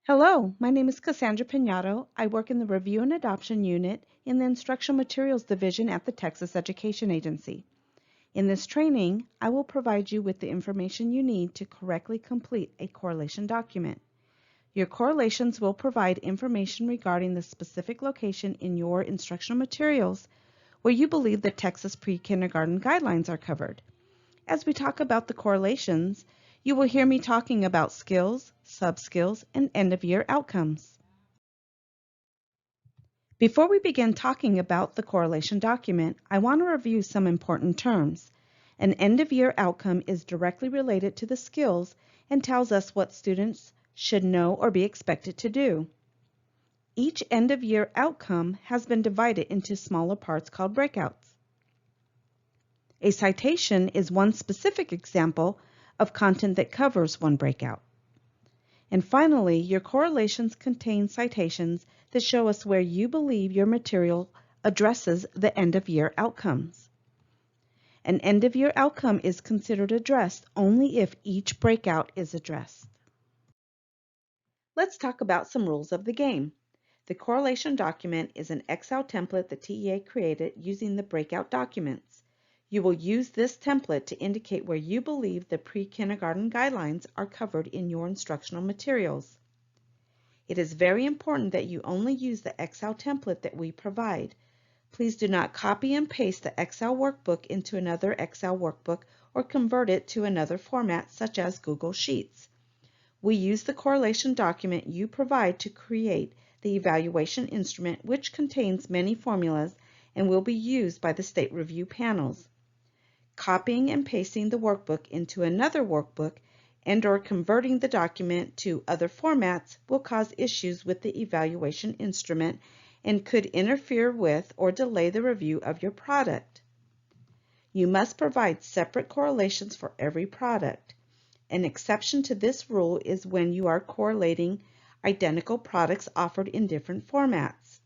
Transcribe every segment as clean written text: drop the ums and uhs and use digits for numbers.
Hello, my name is Cassandra Piñato. I work in the Review and Adoption Unit in the Instructional Materials Division at the Texas Education Agency. In this training, I will provide you with the information you need to correctly complete a correlation document. Your correlations will provide information regarding the specific location in your instructional materials where you believe the Texas pre-kindergarten guidelines are covered. As we talk about the correlations, you will hear me talking about skills, subskills, and end-of-year outcomes. Before we begin talking about the correlation document, I want to review some important terms. An end-of-year outcome is directly related to the skills and tells us what students should know or be expected to do. Each end-of-year outcome has been divided into smaller parts called breakouts. A citation is one specific example of content that covers one breakout. And finally, your correlations contain citations that show us where you believe your material addresses the end-of-year outcomes. An end-of-year outcome is considered addressed only if each breakout is addressed. Let's talk about some rules of the game. The correlation document is an Excel template that TEA created using the breakout documents. You will use this template to indicate where you believe the pre-kindergarten guidelines are covered in your instructional materials. It is very important that you only use the Excel template that we provide. Please do not copy and paste the Excel workbook into another Excel workbook or convert it to another format such as Google Sheets. We use the correlation document you provide to create the evaluation instrument, which contains many formulas and will be used by the state review panels. Copying and pasting the workbook into another workbook and/or converting the document to other formats will cause issues with the evaluation instrument and could interfere with or delay the review of your product. You must provide separate correlations for every product. An exception to this rule is when you are correlating identical products offered in different formats.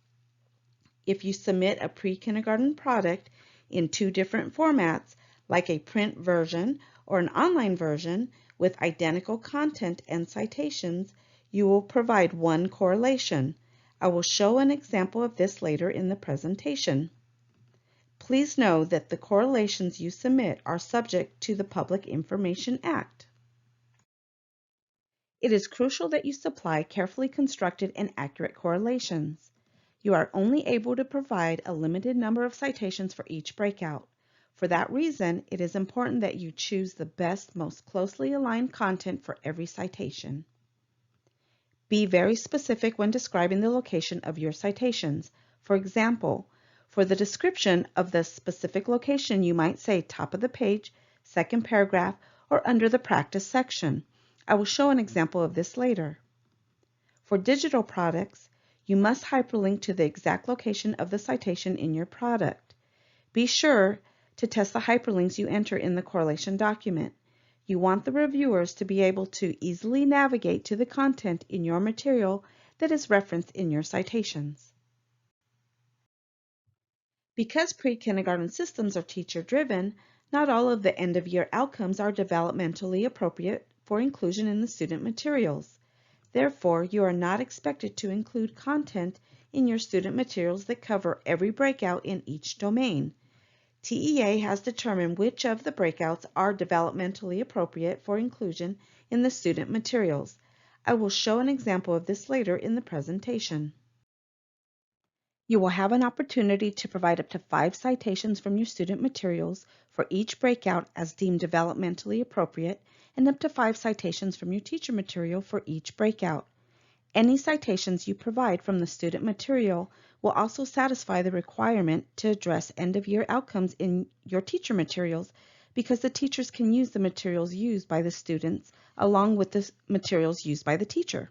If you submit a pre-kindergarten product in two different formats, like a print version or an online version with identical content and citations, you will provide one correlation. I will show an example of this later in the presentation. Please know that the correlations you submit are subject to the Public Information Act. It is crucial that you supply carefully constructed and accurate correlations. You are only able to provide a limited number of citations for each breakout. For that reason, it is important that you choose the best, most closely aligned content for every citation. Be very specific when describing the location of your citations. For example, for the description of the specific location, you might say top of the page, second paragraph, or under the practice section. I will show an example of this later. For digital products, you must hyperlink to the exact location of the citation in your product. Be sure to test the hyperlinks you enter in the correlation document. You want the reviewers to be able to easily navigate to the content in your material that is referenced in your citations. Because pre-kindergarten systems are teacher-driven, not all of the end-of-year outcomes are developmentally appropriate for inclusion in the student materials. Therefore, you are not expected to include content in your student materials that cover every breakout in each domain. TEA has determined which of the breakouts are developmentally appropriate for inclusion in the student materials. I will show an example of this later in the presentation. You will have an opportunity to provide up to 5 citations from your student materials for each breakout as deemed developmentally appropriate, and up to 5 citations from your teacher material for each breakout. Any citations you provide from the student material will also satisfy the requirement to address end-of-year outcomes in your teacher materials because the teachers can use the materials used by the students along with the materials used by the teacher.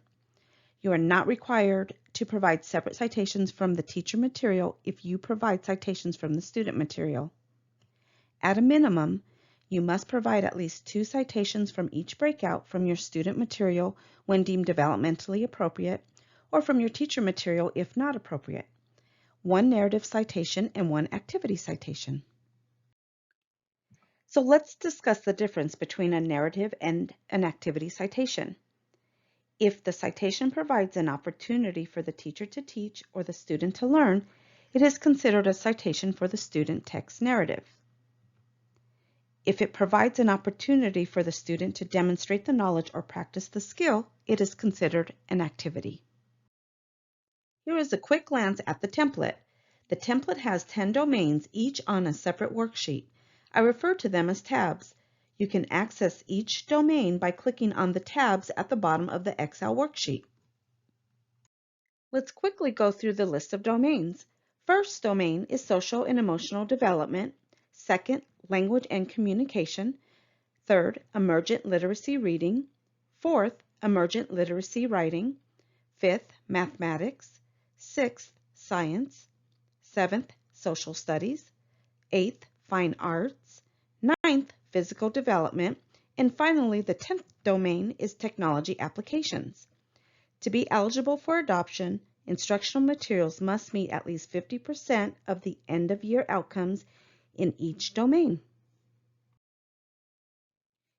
You are not required to provide separate citations from the teacher material if you provide citations from the student material. At a minimum, you must provide at least 2 citations from each breakout from your student material when deemed developmentally appropriate, or from your teacher material if not appropriate. 1 narrative citation and 1 activity citation. So let's discuss the difference between a narrative and an activity citation. If the citation provides an opportunity for the teacher to teach or the student to learn, it is considered a citation for the student text narrative. If it provides an opportunity for the student to demonstrate the knowledge or practice the skill, it is considered an activity. Here is a quick glance at the template. The template has 10 domains, each on a separate worksheet. I refer to them as tabs. You can access each domain by clicking on the tabs at the bottom of the Excel worksheet. Let's quickly go through the list of domains. First domain is social and emotional development. Second, language and communication. Third, emergent literacy reading. Fourth, emergent literacy writing. Fifth, mathematics. Sixth, science. Seventh, social studies. Eighth, fine arts. Ninth, physical development. And finally, the 10th domain is technology applications. To be eligible for adoption, instructional materials must meet at least 50% of the end-of-year outcomes in each domain.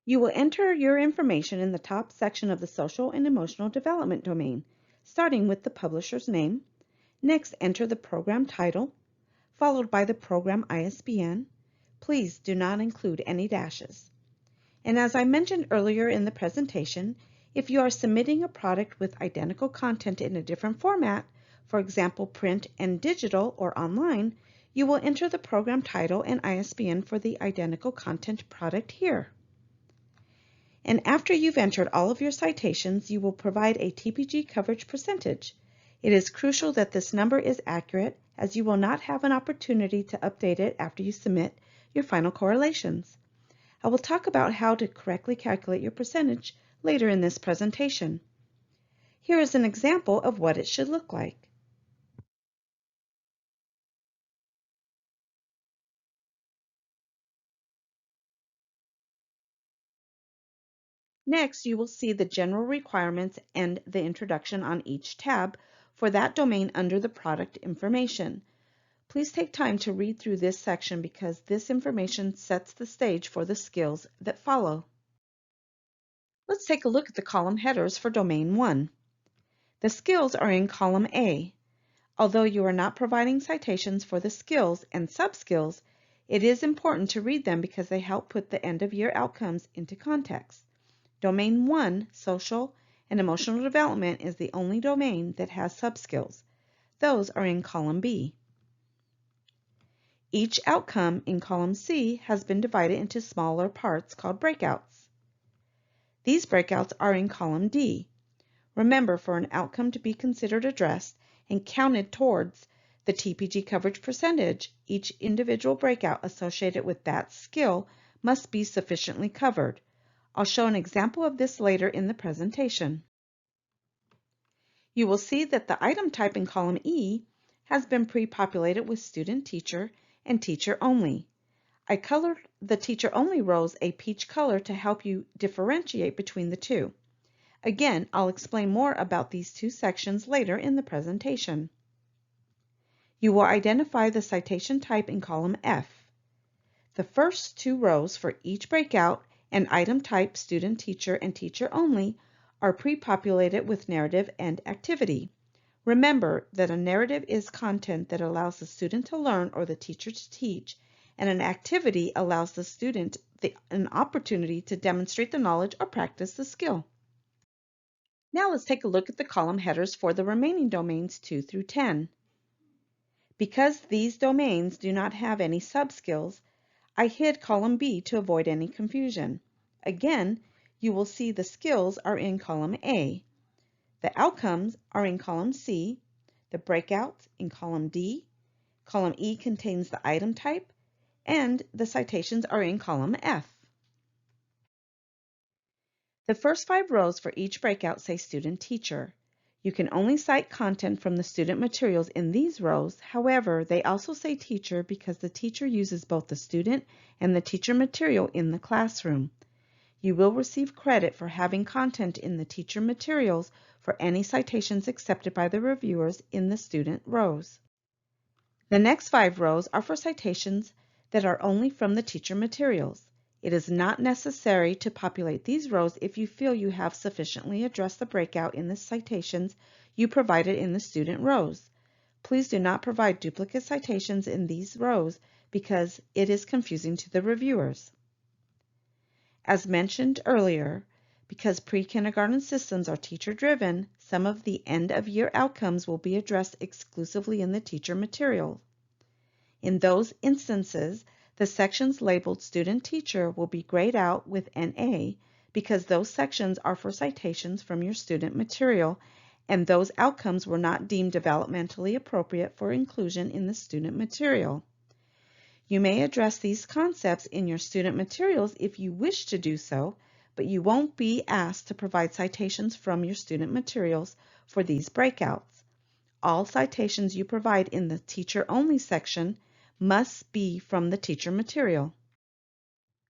You will enter your information in the top section of the social and emotional development domain, starting with the publisher's name. Next, enter the program title, followed by the program ISBN. Please do not include any dashes. And as I mentioned earlier in the presentation, if you are submitting a product with identical content in a different format, for example print and digital or online, you will enter the program title and ISBN for the identical content product here. And after you've entered all of your citations, you will provide a TPG coverage percentage. It is crucial that this number is accurate, as you will not have an opportunity to update it after you submit your final correlations. I will talk about how to correctly calculate your percentage later in this presentation. Here is an example of what it should look like. Next, you will see the general requirements and the introduction on each tab for that domain under the product information. Please take time to read through this section because this information sets the stage for the skills that follow. Let's take a look at the column headers for Domain 1. The skills are in column A. Although you are not providing citations for the skills and subskills, it is important to read them because they help put the end-of-year outcomes into context. Domain 1, Social and Emotional Development, is the only domain that has subskills. Those are in column B. Each outcome in column C has been divided into smaller parts called breakouts. These breakouts are in column D. Remember, for an outcome to be considered addressed and counted towards the TPG coverage percentage, each individual breakout associated with that skill must be sufficiently covered. I'll show an example of this later in the presentation. You will see that the item type in column E has been pre-populated with student teacher and teacher only. I colored the teacher only rows a peach color to help you differentiate between the two. Again, I'll explain more about these two sections later in the presentation. You will identify the citation type in column F. The first two rows for each breakout and item type student teacher and teacher only are pre-populated with narrative and activity. Remember that a narrative is content that allows the student to learn or the teacher to teach, and an activity allows the student an opportunity to demonstrate the knowledge or practice the skill. Now let's take a look at the column headers for the remaining domains 2 through 10. Because these domains do not have any subskills, I hid column B to avoid any confusion. Again, you will see the skills are in column A. The outcomes are in column C, the breakouts in column D, column E contains the item type, and the citations are in column F. The first 5 rows for each breakout say student teacher. You can only cite content from the student materials in these rows. However, they also say teacher because the teacher uses both the student and the teacher material in the classroom. You will receive credit for having content in the teacher materials for any citations accepted by the reviewers in the student rows. The next 5 rows are for citations that are only from the teacher materials. It is not necessary to populate these rows if you feel you have sufficiently addressed the breakout in the citations you provided in the student rows. Please do not provide duplicate citations in these rows because it is confusing to the reviewers. As mentioned earlier, because pre-kindergarten systems are teacher-driven, some of the end-of-year outcomes will be addressed exclusively in the teacher material. In those instances, the sections labeled Student Teacher will be grayed out with NA because those sections are for citations from your student material and those outcomes were not deemed developmentally appropriate for inclusion in the student material. You may address these concepts in your student materials if you wish to do so, but you won't be asked to provide citations from your student materials for these breakouts. All citations you provide in the Teacher Only section must be from the teacher material.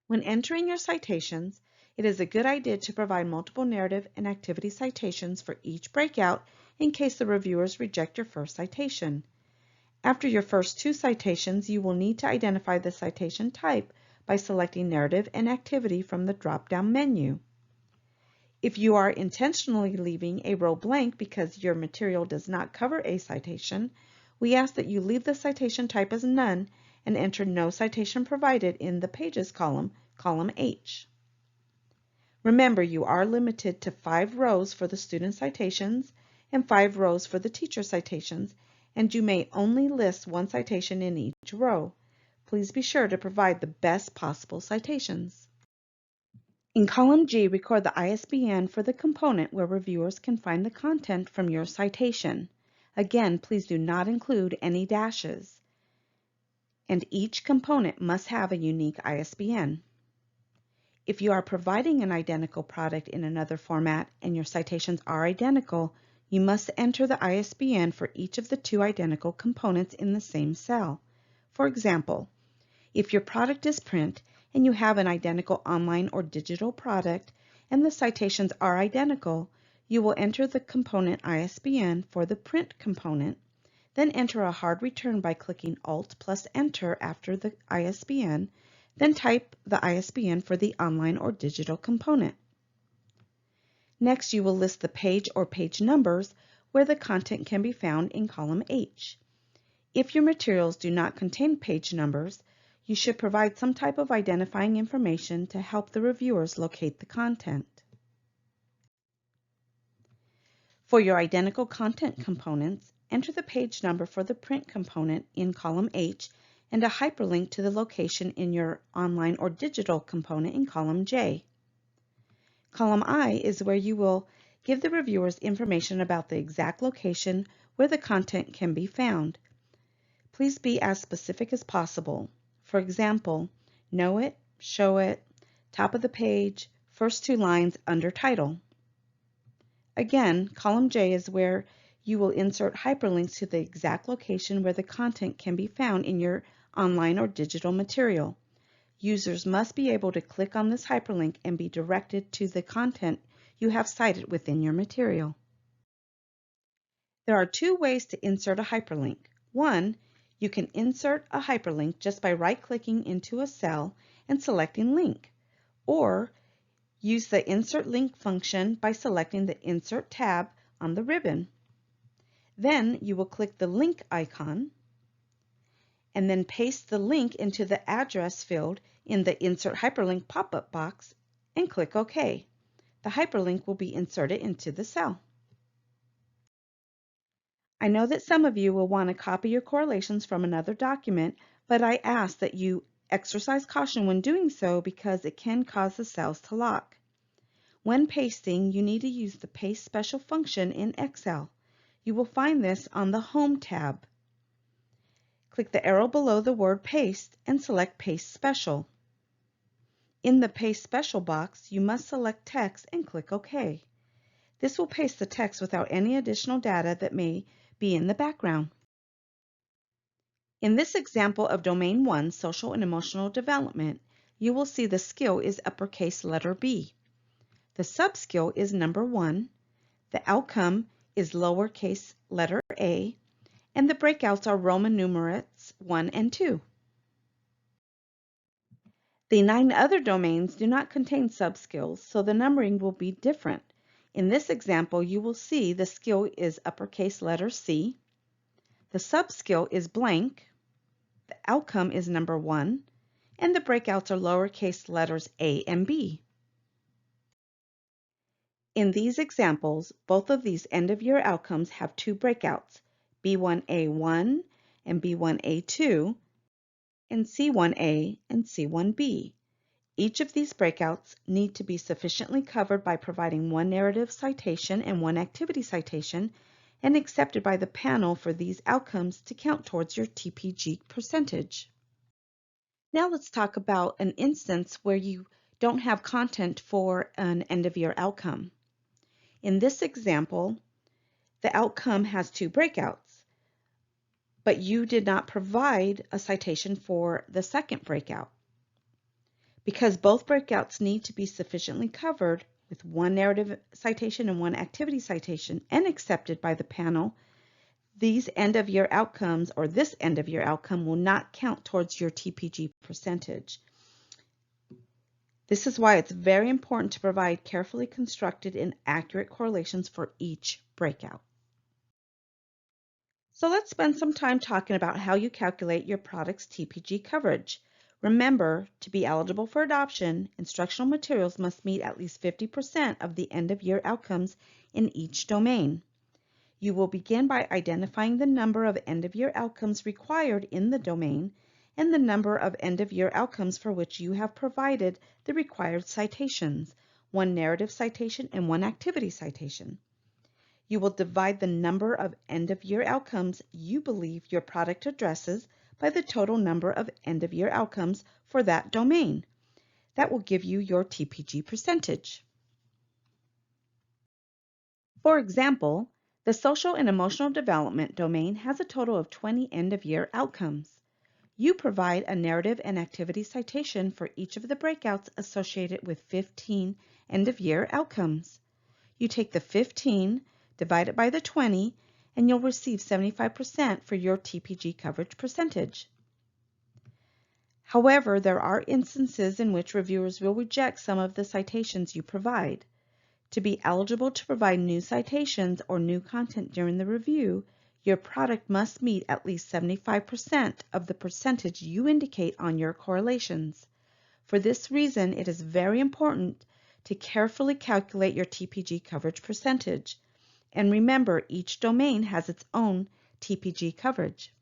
When entering your citations, it is a good idea to provide multiple narrative and activity citations for each breakout in case the reviewers reject your first citation. After your first two citations, you will need to identify the citation type by selecting Narrative and Activity from the drop-down menu. If you are intentionally leaving a row blank because your material does not cover a citation, we ask that you leave the citation type as None and enter No Citation Provided in the Pages column, column H. Remember, you are limited to 5 rows for the student citations and 5 rows for the teacher citations, and you may only list 1 citation in each row. Please be sure to provide the best possible citations. In column G, record the ISBN for the component where reviewers can find the content from your citation. Again, please do not include any dashes, and each component must have a unique ISBN. If you are providing an identical product in another format and your citations are identical, you must enter the ISBN for each of the 2 identical components in the same cell. For example, if your product is print and you have an identical online or digital product and the citations are identical, you will enter the component ISBN for the print component, then enter a hard return by clicking Alt plus Enter after the ISBN, then type the ISBN for the online or digital component. Next, you will list the page or page numbers where the content can be found in column H. If your materials do not contain page numbers, you should provide some type of identifying information to help the reviewers locate the content. For your identical content components, enter the page number for the print component in column H and a hyperlink to the location in your online or digital component in column J. Column I is where you will give the reviewers information about the exact location where the content can be found. Please be as specific as possible. For example, know it, show it, top of the page, first 2 lines under title. Again, column J is where you will insert hyperlinks to the exact location where the content can be found in your online or digital material. Users must be able to click on this hyperlink and be directed to the content you have cited within your material. There are 2 ways to insert a hyperlink. 1, you can insert a hyperlink just by right-clicking into a cell and selecting Link, or use the Insert Link function by selecting the Insert tab on the ribbon. Then you will click the link icon and then paste the link into the address field in the Insert Hyperlink pop-up box and click OK. The hyperlink will be inserted into the cell. I know that some of you will want to copy your correlations from another document, but I ask that you exercise caution when doing so because it can cause the cells to lock. When pasting, you need to use the Paste Special function in Excel. You will find this on the Home tab. Click the arrow below the word Paste and select Paste Special. In the Paste Special box, you must select Text and click OK. This will paste the text without any additional data that may be in the background. In this example of Domain 1, Social and Emotional Development, you will see the skill is uppercase letter B. The subskill is number 1, the outcome is lowercase letter A, and the breakouts are Roman numerals 1 and 2. The 9 other domains do not contain subskills, so the numbering will be different. In this example, you will see the skill is uppercase letter C, the subskill is blank, the outcome is number 1, and the breakouts are lowercase letters A and B. In these examples, both of these end-of-year outcomes have 2 breakouts, B1A1 and B1A2, and C1A and C1B. Each of these breakouts need to be sufficiently covered by providing 1 narrative citation and 1 activity citation, and accepted by the panel for these outcomes to count towards your TPG percentage. Now let's talk about an instance where you don't have content for an end-of-year outcome. In this example, the outcome has 2 breakouts, but you did not provide a citation for the second breakout. Because both breakouts need to be sufficiently covered with 1 narrative citation and 1 activity citation and accepted by the panel, these end-of-year outcomes, or this end-of-year outcome, will not count towards your TPG percentage. This is why it's very important to provide carefully constructed and accurate correlations for each breakout. So let's spend some time talking about how you calculate your product's TPG coverage. Remember, to be eligible for adoption, instructional materials must meet at least 50% of the end-of-year outcomes in each domain. You will begin by identifying the number of end-of-year outcomes required in the domain and the number of end-of-year outcomes for which you have provided the required citations, 1 narrative citation and 1 activity citation. You will divide the number of end-of-year outcomes you believe your product addresses by the total number of end-of-year outcomes for that domain. That will give you your TPG percentage. For example, the social and emotional development domain has a total of 20 end-of-year outcomes. You provide a narrative and activity citation for each of the breakouts associated with 15 end-of-year outcomes. You take the 15, divide it by the 20, and you'll receive 75% for your TPG coverage percentage. However, there are instances in which reviewers will reject some of the citations you provide. To be eligible to provide new citations or new content during the review, your product must meet at least 75% of the percentage you indicate on your correlations. For this reason, it is very important to carefully calculate your TPG coverage percentage. And remember, each domain has its own TPG coverage.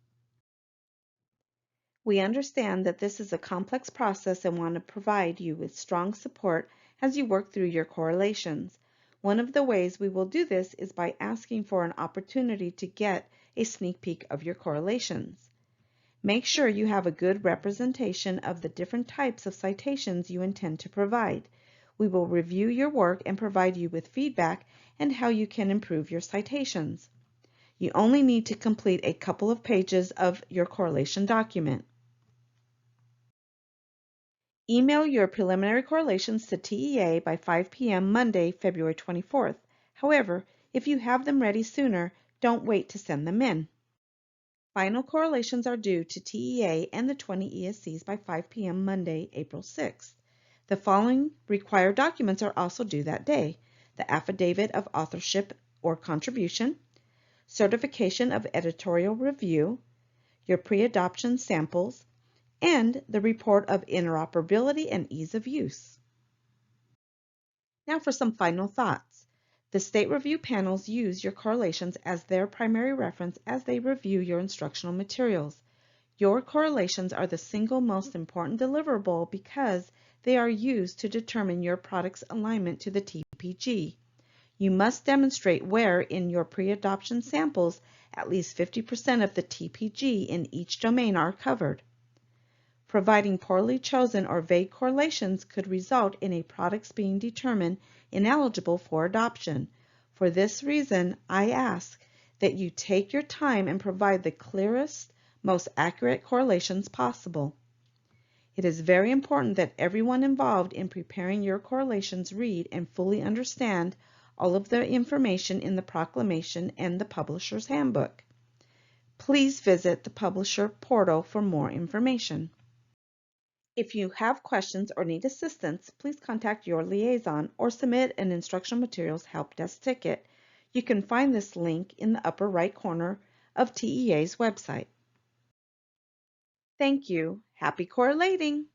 We understand that this is a complex process and want to provide you with strong support as you work through your correlations. One of the ways we will do this is by asking for an opportunity to get a sneak peek of your correlations. Make sure you have a good representation of the different types of citations you intend to provide. We will review your work and provide you with feedback and how you can improve your citations. You only need to complete a couple of pages of your correlation document. Email your preliminary correlations to TEA by 5 p.m. Monday, February 24th. However, if you have them ready sooner, don't wait to send them in. Final correlations are due to TEA and the 20 ESCs by 5 p.m. Monday, April 6th. The following required documents are also due that day: the affidavit of authorship or contribution, certification of editorial review, your pre-adoption samples, and the report of interoperability and ease of use. Now for some final thoughts. The state review panels use your correlations as their primary reference as they review your instructional materials. Your correlations are the single most important deliverable because they are used to determine your product's alignment to the TPG. You must demonstrate where in your pre-adoption samples at least 50% of the TPG in each domain are covered. Providing poorly chosen or vague correlations could result in a product being determined ineligible for adoption. For this reason, I ask that you take your time and provide the clearest, most accurate correlations possible. It is very important that everyone involved in preparing your correlations read and fully understand all of the information in the Proclamation and the Publisher's Handbook. Please visit the Publisher portal for more information. If you have questions or need assistance, please contact your liaison or submit an instructional materials help desk ticket. You can find this link in the upper right corner of TEA's website. Thank you. Happy correlating!